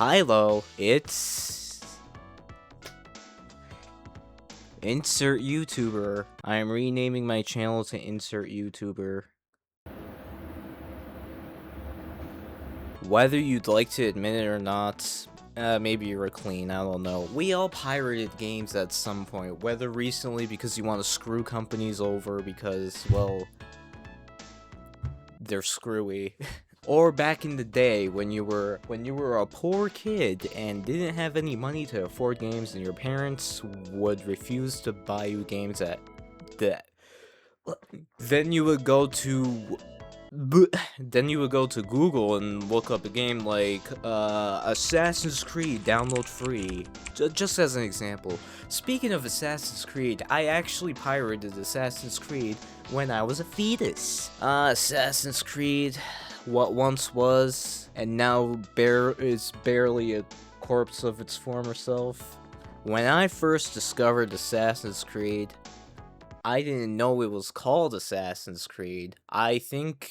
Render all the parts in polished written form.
Hello, it's Insert YouTuber. I am renaming my channel to Insert YouTuber. Whether you'd like to admit it or not, maybe you're clean, I don't know. We all pirated games at some point, whether recently because you want to screw companies over because, well, they're screwy. Or back in the day when you were a poor kid and didn't have any money to afford games and your parents would refuse to buy you games at that. Then you would go to Google and look up a game like Assassin's Creed download free. Just as an example. Speaking of Assassin's Creed, I actually pirated Assassin's Creed when I was a fetus. Assassin's Creed, what once was, and now is barely a corpse of its former self. When I first discovered Assassin's Creed, I didn't know it was called Assassin's Creed. I think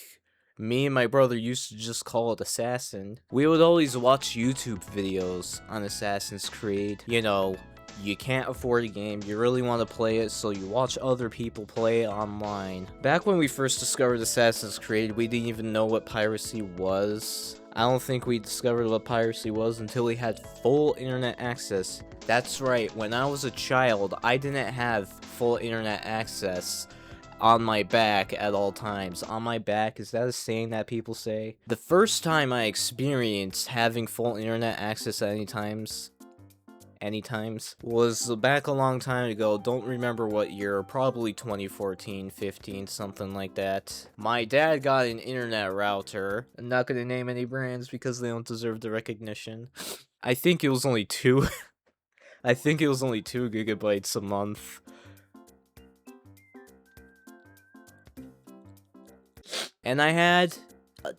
me and my brother used to just call it Assassin. We would always watch YouTube videos on Assassin's Creed. You know, you can't afford a game, you really want to play it, so you watch other people play it online. Back when we first discovered Assassin's Creed, we didn't even know what piracy was. I don't think we discovered what piracy was until we had full internet access. That's right, when I was a child, I didn't have full internet access on my back at all times. On my back, is that a saying that people say? The first time I experienced having full internet access at any times was back a long time ago. Don't remember what year, probably 2014, 15, something like that. My dad got an internet router. I'm not gonna name any brands because they don't deserve the recognition. I think it was only 2 I think it was only 2 gigabytes a month. And I had a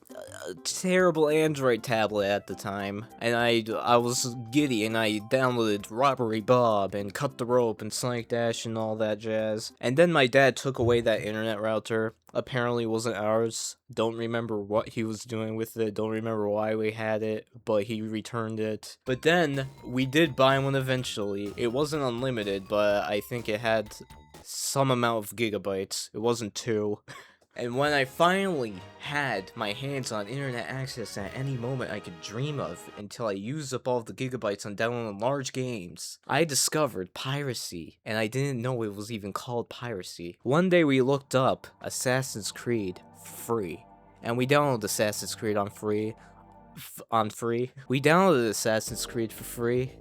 terrible Android tablet at the time, and I was giddy, and I downloaded Robbery Bob and Cut the Rope and Sonic Dash and all that jazz. And then my dad took away that internet router. Apparently it wasn't ours. Don't remember what he was doing with it, don't remember why we had it, but he returned it. But then, we did buy one eventually. It wasn't unlimited, but I think it had some amount of gigabytes. It wasn't 2. And when I finally had my hands on internet access at any moment I could dream of until I used up all the gigabytes on downloading large games, I discovered piracy, and I didn't know it was even called piracy. One day we looked up Assassin's Creed free, and we downloaded Assassin's Creed on free. We downloaded Assassin's Creed for free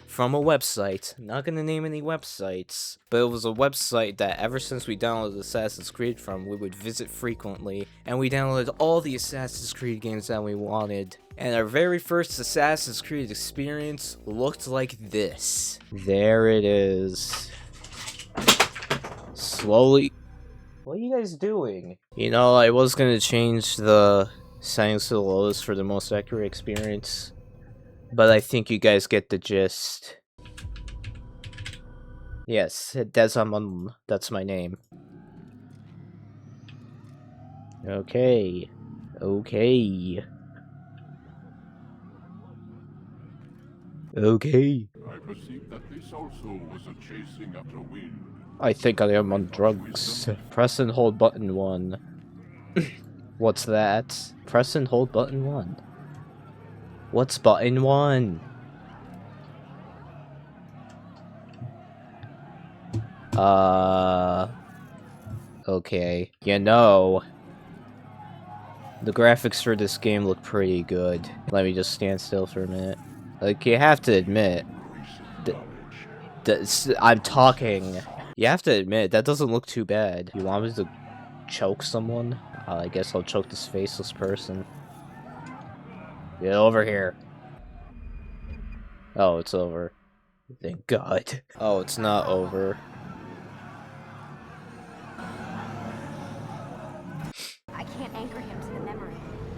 from a website. Not gonna name any websites, but it was a website that ever since we downloaded Assassin's Creed from, we would visit frequently, and we downloaded all the Assassin's Creed games that we wanted. And our very first Assassin's Creed experience looked like this. There it is. Slowly. What are you guys doing? You know, I was gonna change the settings to the lowest for the most accurate experience, but I think you guys get the gist. Yes, Desamon, that's my name. Okay. Okay. Okay. I perceive that this also was a chasing after wind. I think I am on drugs. Press and hold button 1. What's that? Press and hold button 1. What's button 1? Okay. You know, the graphics for this game look pretty good. Let me just stand still for a minute. Like, you have to admit, I'm talking. You have to admit, that doesn't look too bad. You want me to choke someone? I guess I'll choke this faceless person. Get over here. Oh, it's over. Thank God. Oh, it's not over. I can't anchor him to the memory.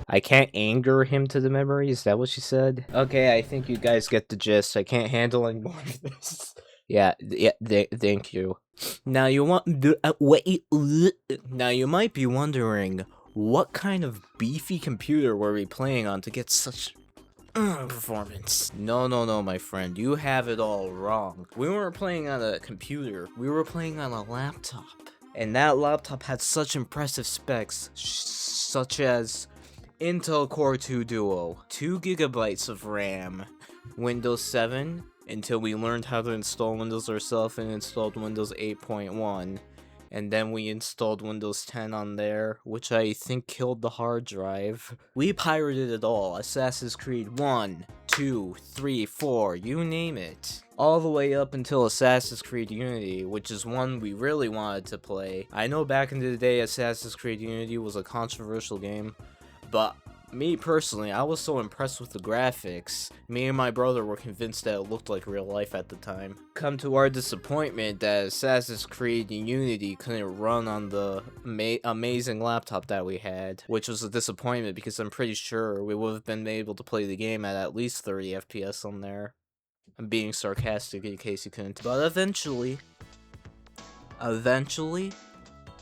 I can't anger him to the memory? Is that what she said? Okay, I think you guys get the gist. I can't handle any more of this. Yeah, thank you. Now you Now you might be wondering, what kind of beefy computer were we playing on to get such performance. No, my friend. You have it all wrong. We weren't playing on a computer. We were playing on a laptop. And that laptop had such impressive specs, such as Intel Core 2 Duo, 2 gigabytes of RAM, Windows 7, until we learned how to install Windows ourselves and installed Windows 8.1. And then we installed Windows 10 on there, which I think killed the hard drive. We pirated it all. Assassin's Creed 1, 2, 3, 4, you name it. All the way up until Assassin's Creed Unity, which is one we really wanted to play. I know back in the day Assassin's Creed Unity was a controversial game, but me personally, I was so impressed with the graphics. Me and my brother were convinced that it looked like real life at the time. Come to our disappointment that Assassin's Creed Unity couldn't run on the amazing laptop that we had, which was a disappointment because I'm pretty sure we would have been able to play the game at least 30 FPS on there. I'm being sarcastic in case you couldn't. But eventually,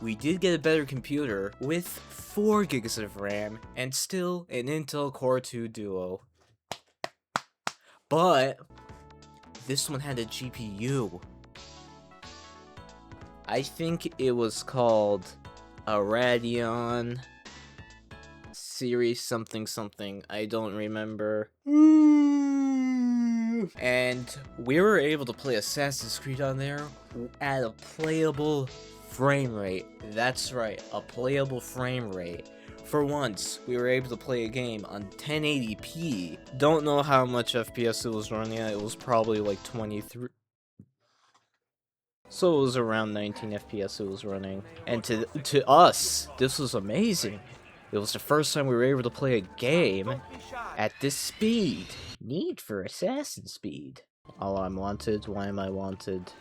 we did get a better computer with 4 gigs of RAM and still an Intel Core 2 Duo. But this one had a GPU. I think it was called a Radeon Series something. I don't remember. And we were able to play Assassin's Creed on there at a playable frame rate. That's right, a playable frame rate. For once, we were able to play a game on 1080p. Don't know how much FPS it was running at. It was probably like 23. So it was around 19 FPS it was running. And to us, this was amazing. It was the first time we were able to play a game at this speed. Need for assassin speed. Oh, I'm wanted. Why am I wanted?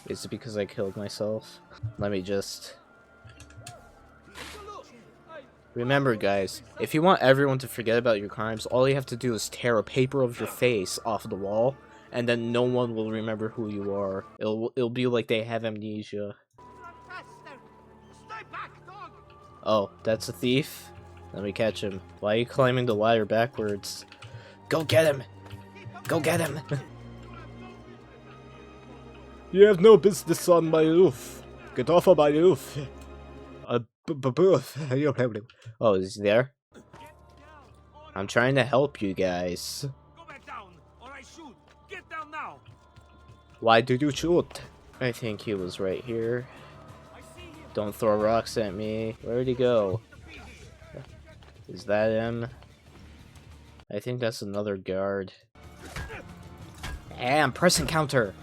Is it because I killed myself? Let me just... Remember, guys, if you want everyone to forget about your crimes, all you have to do is tear a paper of your face off the wall, and then no one will remember who you are. It'll be like they have amnesia. Oh, that's a thief? Let me catch him. Why are you climbing the ladder backwards? Go get him! Go get him! You have no business on my roof. Get off of my roof. Oh, is he there? I'm trying to help you guys. Go back down, or I shoot. Get down now. Why did you shoot? I think he was right here. Don't throw rocks at me. Where'd he go? Is that him? I think that's another guard. Hey, I'm pressing counter.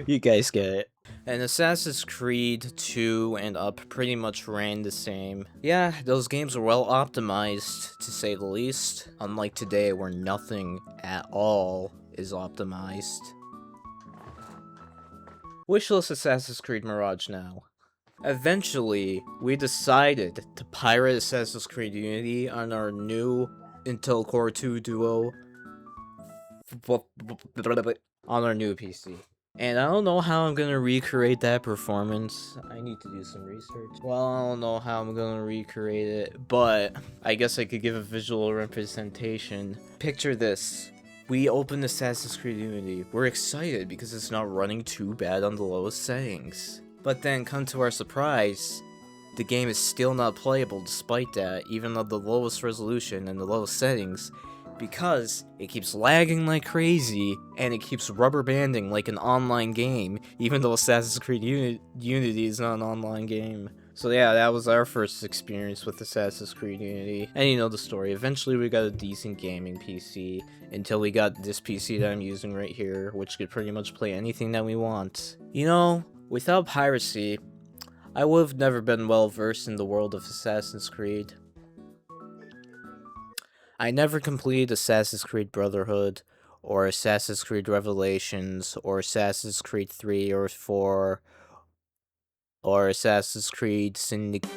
You guys get it. And Assassin's Creed 2 and up pretty much ran the same. Yeah, those games are well optimized, to say the least. Unlike today, where nothing at all is optimized. Wishlist Assassin's Creed Mirage now. Eventually, we decided to pirate Assassin's Creed Unity on our new Intel Core 2 Duo on our new PC. And I don't know how I'm gonna recreate that performance. I need to do some research. Well, I don't know how I'm gonna recreate it, but I guess I could give a visual representation. Picture this. We opened Assassin's Creed Unity. We're excited because it's not running too bad on the lowest settings. But then, come to our surprise, the game is still not playable despite that, even at the lowest resolution and the lowest settings, because it keeps lagging like crazy, and it keeps rubber banding like an online game, even though Assassin's Creed Unity is not an online game. So yeah, that was our first experience with Assassin's Creed Unity. And you know the story. Eventually we got a decent gaming PC, until we got this PC that I'm using right here, which could pretty much play anything that we want. You know, without Piracy, I would have never been well versed in the world of Assassin's Creed. I never completed Assassin's Creed Brotherhood, or Assassin's Creed Revelations, or Assassin's Creed 3 or 4, or Assassin's Creed Syndicate.